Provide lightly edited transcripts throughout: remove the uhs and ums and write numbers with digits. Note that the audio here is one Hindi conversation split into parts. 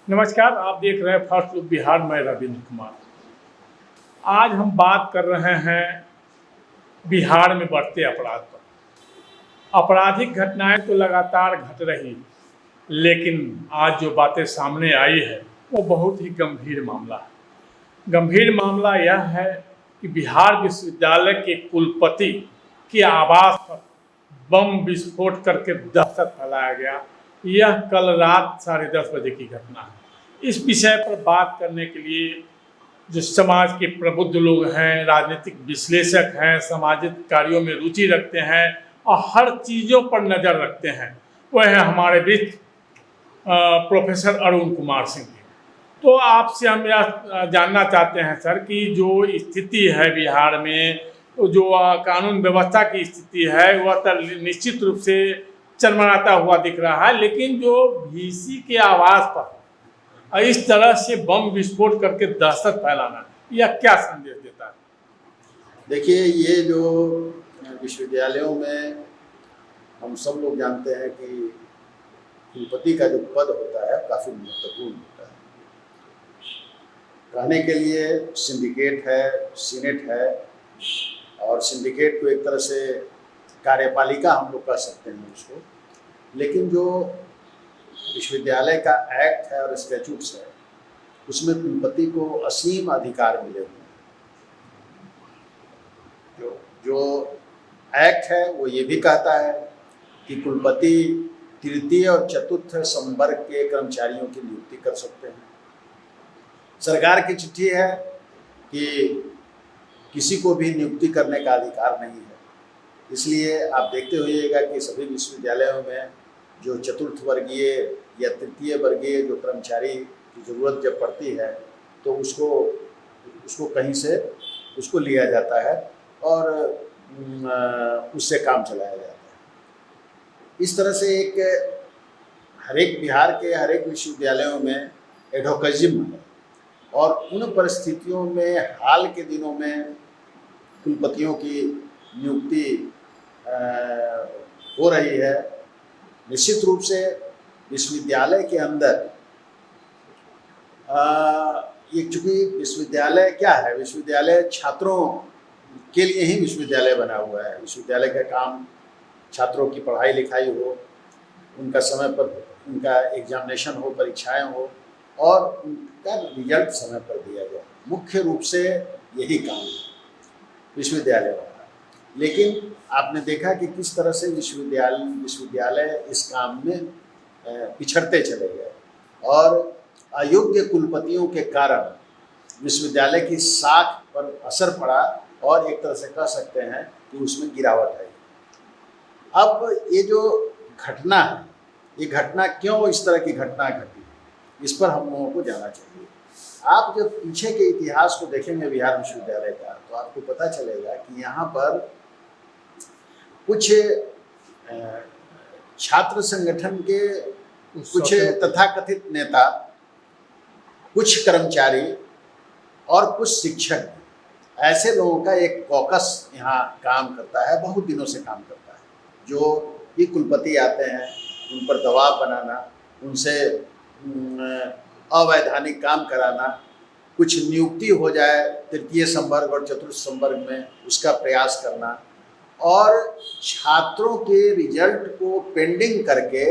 नमस्कार, आप देख रहे हैं फर्स्ट लुक बिहार। मैं रविंद्र कुमार। आज हम बात कर रहे हैं बिहार में बढ़ते अपराध पर। आपराधिक घटनाएं तो लगातार घट रही, लेकिन आज जो बातें सामने आई है वो बहुत ही गंभीर मामला है। गंभीर मामला यह है कि बिहार विश्वविद्यालय के कुलपति के आवास पर बम विस्फोट करके दहशत फैलाया गया। यह कल रात 10:30 बजे की घटना है। इस विषय पर बात करने के लिए जो समाज के प्रबुद्ध लोग हैं, राजनीतिक विश्लेषक हैं, सामाजिक कार्यों में रुचि रखते हैं और हर चीज़ों पर नज़र रखते हैं, वह है हमारे बीच प्रोफेसर अरुण कुमार सिंह जी। तो आपसे हम यह जानना चाहते हैं सर कि जो स्थिति है बिहार में, जो कानून व्यवस्था की स्थिति है वह तो निश्चित रूप से चरमराता हुआ दिख रहा है, लेकिन जो वीसी के आवास पर इस तरह से बम विस्फोट करके दहशत फैलाना, यह क्या संदेश देता है? देखिए, ये जो विश्वविद्यालयों में हम सब लोग जानते हैं कि कुलपति का जो पद होता है काफ़ी महत्वपूर्ण होता है। कहने के लिए सिंडिकेट है, सीनेट है, और सिंडिकेट को एक तरह से कार्यपालिका हम लोग कह सकते हैं उसको। लेकिन जो विश्वविद्यालय का एक्ट है और स्टैट्यूट्स है, उसमें कुलपति को असीम अधिकार मिले हुए हैं। जो एक्ट है वो ये भी कहता है कि कुलपति तृतीय और चतुर्थ संवर्ग के कर्मचारियों की नियुक्ति कर सकते हैं। सरकार की चिट्ठी है कि किसी को भी नियुक्ति करने का अधिकार नहीं है। इसलिए आप देखते होइएगा कि सभी विश्वविद्यालयों में जो चतुर्थ वर्गीय या तृतीय वर्गीय जो कर्मचारी की ज़रूरत जब पड़ती है तो उसको कहीं से उसको लिया जाता है और उससे काम चलाया जाता है। इस तरह से बिहार के हर एक विश्वविद्यालयों में एडवोकेटिज्म है, और उन परिस्थितियों में हाल के दिनों में कुलपतियों की नियुक्ति हो रही है। निश्चित रूप से विश्वविद्यालय के अंदर ये, चूँकि विश्वविद्यालय क्या है, विश्वविद्यालय छात्रों के लिए ही विश्वविद्यालय बना हुआ है। विश्वविद्यालय का काम छात्रों की पढ़ाई लिखाई हो, उनका समय पर उनका एग्जामिनेशन हो, परीक्षाएं हो, और उनका रिजल्ट समय पर दिया जाए। मुख्य रूप से यही काम है विश्वविद्यालय का। लेकिन आपने देखा कि किस तरह से विश्वविद्यालय इस काम में पिछड़ते चले गए, और अयोग्य कुलपतियों के कारण विश्वविद्यालय की साख पर असर पड़ा, और एक तरह से कह सकते हैं कि उसमें गिरावट आई। अब ये जो घटना है, ये घटना क्यों इस तरह की घटना घटी, इस पर हम लोगों को जाना चाहिए। आप जब पीछे के इतिहास को देखेंगे बिहार विश्वविद्यालय का, तो आपको पता चलेगा कि यहाँ पर कुछ छात्र संगठन के कुछ तथाकथित नेता, कुछ कर्मचारी और कुछ शिक्षक, ऐसे लोगों का एक कॉकस यहाँ काम करता है, बहुत दिनों से काम करता है। जो ये कुलपति आते हैं उन पर दबाव बनाना, उनसे अवैधानिक काम कराना, कुछ नियुक्ति हो जाए तृतीय संवर्ग और चतुर्थ संवर्ग में उसका प्रयास करना, और छात्रों के रिजल्ट को पेंडिंग करके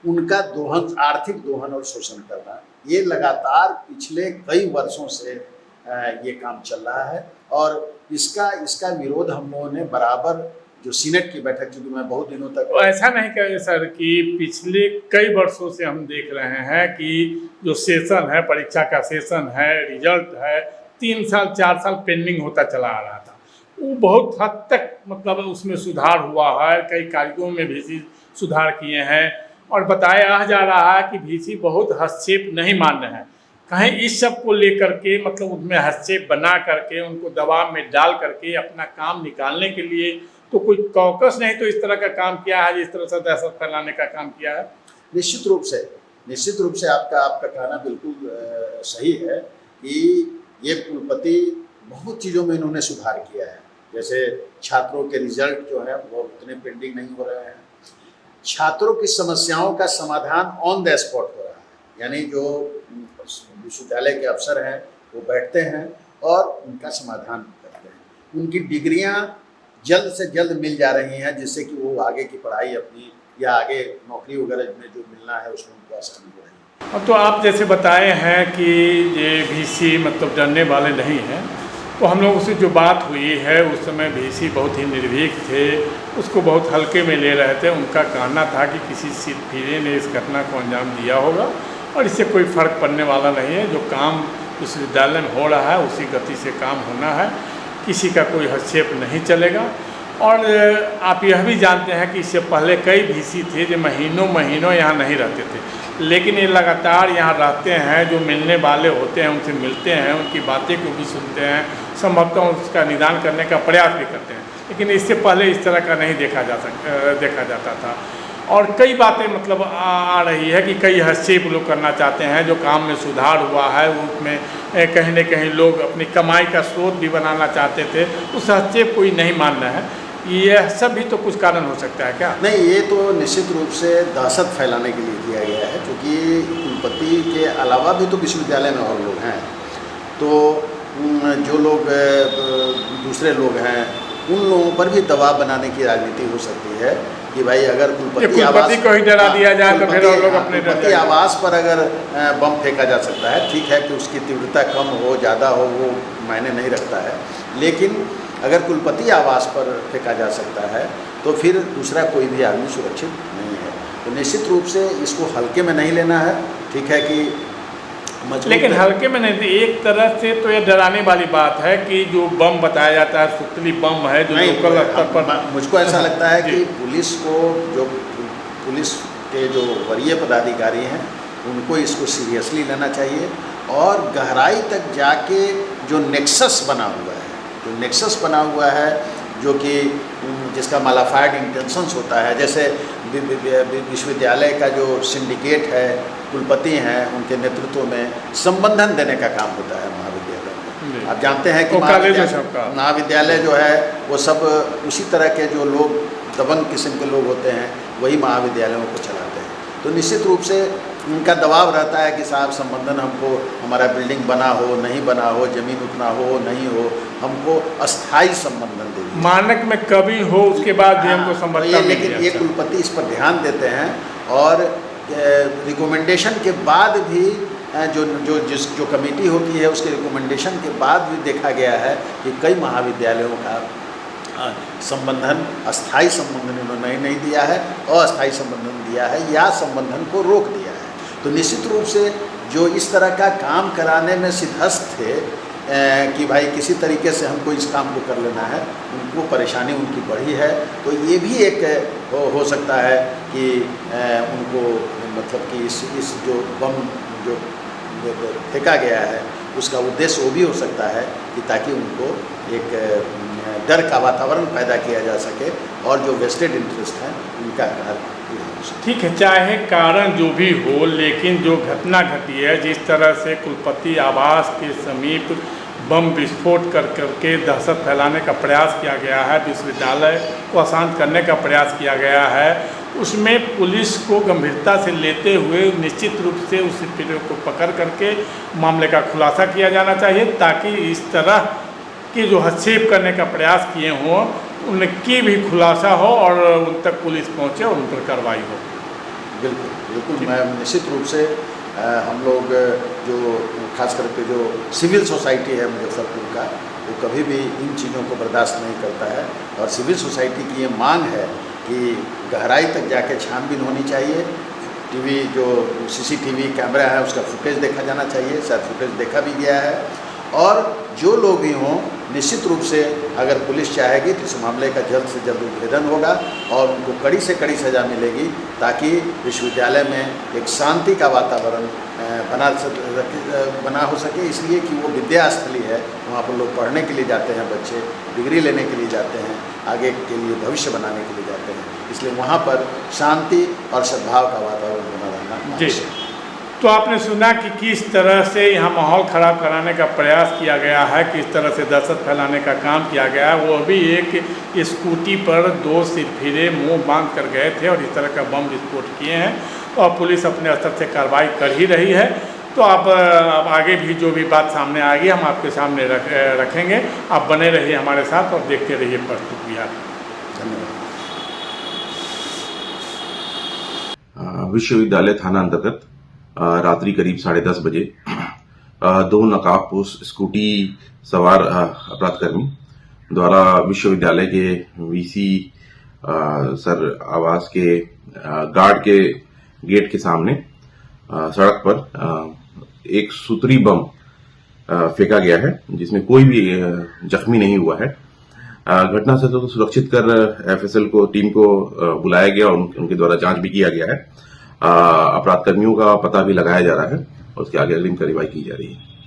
उनका दोहन, आर्थिक दोहन और शोषण करना, ये लगातार पिछले कई वर्षों से ये काम चल रहा है। और इसका विरोध हम लोगों ने बराबर, जो सीनेट की बैठक, जो मैं बहुत दिनों तक, ऐसा नहीं कहें सर कि पिछले कई वर्षों से हम देख रहे हैं कि जो सेशन है, परीक्षा का सेशन है, रिजल्ट है, 3 साल 4 साल पेंडिंग होता चला आ रहा था। वो बहुत हद तक मतलब उसमें सुधार हुआ है, कई कार्यों में भी सुधार किए हैं, और बताया जा रहा है कि वीसी बहुत हस्तक्षेप नहीं मान रहे हैं। कहीं इस सब को लेकर के मतलब उसमें हस्तक्षेप बना करके उनको दबाव में डाल करके अपना काम निकालने के लिए तो कोई कॉकस नहीं तो इस तरह का काम किया है, इस तरह से दहशत फैलाने का काम किया है। निश्चित रूप से आपका कहना बिल्कुल सही है कि ये कुलपति बहुत चीज़ों में इन्होंने सुधार किया है। जैसे छात्रों के रिजल्ट जो है वो उतने पेंडिंग नहीं हो रहे हैं, छात्रों की समस्याओं का समाधान ऑन द स्पॉट हो रहा है। यानी जो विश्वविद्यालय के अफसर हैं वो बैठते हैं और उनका समाधान करते हैं। उनकी डिग्रियां जल्द से जल्द मिल जा रही हैं, जिससे कि वो आगे की पढ़ाई अपनी या आगे नौकरी वगैरह में जो मिलना है उसमें उनको आसानी हो रही है। अब तो आप जैसे बताए हैं कि ये वीसी मतलब डरने वाले नहीं हैं, तो हम लोगों से जो बात हुई है उस समय वीसी बहुत ही निर्भीक थे, उसको बहुत हल्के में ले रहे थे। उनका कहना था कि किसी सिरफिरे ने इस घटना को अंजाम दिया होगा और इससे कोई फ़र्क पड़ने वाला नहीं है। जो काम विश्वविद्यालय में हो रहा है उसी गति से काम होना है, किसी का कोई हस्तक्षेप नहीं चलेगा। और आप यह भी जानते हैं कि इससे पहले कई वीसी थे जो महीनों महीनों यहाँ नहीं रहते थे, लेकिन ये लगातार यहाँ रहते हैं। जो मिलने वाले होते हैं उनसे मिलते हैं, उनकी बातें को भी सुनते हैं, संभवतः उसका निदान करने का प्रयास भी करते हैं। लेकिन इससे पहले इस तरह का नहीं देखा जाता था। और कई बातें मतलब आ रही है कि कई हस्तक्षेप लोग करना चाहते हैं। जो काम में सुधार हुआ है उसमें कहीं न कहीं लोग अपनी कमाई का स्रोत भी बनाना चाहते थे, उस हस्तक्षेप कोई नहीं मान रहा है। यह सब भी तो कुछ कारण हो सकता है क्या? नहीं, ये तो निश्चित रूप से दहशत फैलाने के लिए किया गया है, क्योंकि कुलपति के अलावा भी तो विश्वविद्यालय में और लोग हैं। तो जो लोग दूसरे लोग हैं उन लोगों पर भी दबाव बनाने की राजनीति हो सकती है कि भाई अगर कुलपति को ही डरा दिया जाए तो फिर और लोग अपने कुलपति आवास पर अगर बम फेंका जा सकता है, ठीक है कि उसकी तीव्रता कम हो ज़्यादा हो वो मायने नहीं रखता है, लेकिन अगर कुलपति आवास पर फेंका जा सकता है तो फिर दूसरा कोई भी आदमी सुरक्षित नहीं है। तो निश्चित रूप से इसको हल्के में नहीं लेना है। ठीक है कि लेकिन हल्के में नहीं, एक तरह से तो ये डराने वाली बात है कि जो बम बताया जाता है सुतली बम है जो लोकल स्तर पर। मुझको ऐसा लगता है कि पुलिस को, जो पुलिस के जो वरीय पदाधिकारी हैं उनको इसको सीरियसली लेना चाहिए और गहराई तक जाके जो नेक्सस बना हुआ है जो कि जिसका मालाफाइड इंटेंशंस होता है, जैसे विश्वविद्यालय का जो सिंडिकेट है, कुलपति हैं, उनके नेतृत्व में संबंधन देने का काम होता है महाविद्यालय में। आप जानते हैं कि महाविद्यालय जो है वो सब उसी तरह के जो लोग दबंग किस्म के लोग होते हैं वही महाविद्यालयों को चलाते हैं। तो निश्चित रूप से उनका दबाव रहता है कि साहब संबंधन हमको, हमारा बिल्डिंग बना हो नहीं बना हो, जमीन उतना हो नहीं हो, हमको अस्थाई संबंधन दे, मानक में कभी हो उसके बाद भी हमको संबंधन। लेकिन ये कुलपति इस पर ध्यान देते हैं और रिकमेंडेशन के बाद भी जो कमेटी होती है उसके रिकमेंडेशन के बाद भी देखा गया है कि कई महाविद्यालयों का संबंधन, अस्थाई संबंधन इन्होंने नहीं दिया है, अस्थाई संबंधन दिया है या संबंधन को रोक दिया है। तो निश्चित रूप से जो इस तरह का काम कराने में सिद्धहस्त थे कि भाई किसी तरीके से हमको इस काम को कर लेना है, उनको परेशानी उनकी बढ़ी है। तो ये भी एक हो सकता है कि उनको मतलब कि इस जो बम जो फेंका गया है उसका उद्देश्य वो भी हो सकता है कि ताकि उनको एक डर का वातावरण पैदा किया जा सके और जो वेस्टेड इंटरेस्ट हैं उनका कार्य। ठीक है, चाहे कारण जो भी हो, लेकिन जो घटना घटी है, जिस तरह से कुलपति आवास के समीप बम विस्फोट करके दहशत फैलाने का प्रयास किया गया है, विश्वविद्यालय को अशांत करने का प्रयास किया गया है, उसमें पुलिस को गंभीरता से लेते हुए निश्चित रूप से उस पीड़ित को पकड़ करके मामले का खुलासा किया जाना चाहिए, ताकि इस तरह के जो हस्तक्षेप करने का प्रयास किए हों उनकी भी खुलासा हो और उन तक पुलिस पहुंचे और उन पर कार्रवाई हो। बिल्कुल मैं निश्चित रूप से हम लोग जो खास करके जो सिविल सोसाइटी है मुजफ्फरपुर का, वो कभी भी इन चीज़ों को बर्दाश्त नहीं करता है और सिविल सोसाइटी की ये मांग है कि गहराई तक जाके छानबीन होनी चाहिए। टीवी जो सीसीटीवी कैमरा है उसका फुटेज देखा जाना चाहिए, शायद फुटेज देखा भी गया है। और जो लोग भी हों, निश्चित रूप से अगर पुलिस चाहेगी तो इस मामले का जल्द से जल्द उद्भेदन होगा और उनको कड़ी से कड़ी सज़ा मिलेगी, ताकि विश्वविद्यालय में एक शांति का वातावरण बना हो सके। इसलिए कि वो विद्यास्थली है, वहाँ पर लोग पढ़ने के लिए जाते हैं, बच्चे डिग्री लेने के लिए जाते हैं, आगे के लिए भविष्य बनाने के लिए जाते हैं, इसलिए वहाँ पर शांति और सद्भाव का वातावरण बना रहना आवश्यक है। तो आपने सुना कि किस तरह से यहाँ माहौल ख़राब कराने का प्रयास किया गया है, किस तरह से दहशत फैलाने का काम किया गया है। वो भी एक स्कूटी पर 2 सिरफिरे मुंह बांध कर गए थे और इस तरह का बम विस्फोट किए हैं। और पुलिस अपने स्तर से कार्रवाई कर ही रही है। तो आप अब आगे भी जो भी बात सामने आएगी हम आपके सामने रखेंगे। आप बने रहिए हमारे साथ और देखते रहिए प्रस्तुत बिहार। धन्यवाद। विश्वविद्यालय थाना अंतर्गत रात्रि करीब 10:30 बजे दो नकाबपोश स्कूटी सवार अपराधकर्मी द्वारा विश्वविद्यालय के वीसी सर आवास के गार्ड के गेट के सामने सड़क पर एक सूत्री बम फेंका गया है, जिसमें कोई भी जख्मी नहीं हुआ है। घटना से तो सुरक्षित कर एफएसएल को टीम को बुलाया गया और उनके द्वारा जांच भी किया गया है। अपराध कर्मियों का पता भी लगाया जा रहा है और उसके आगे अग्रिम कार्रवाई की जा रही है।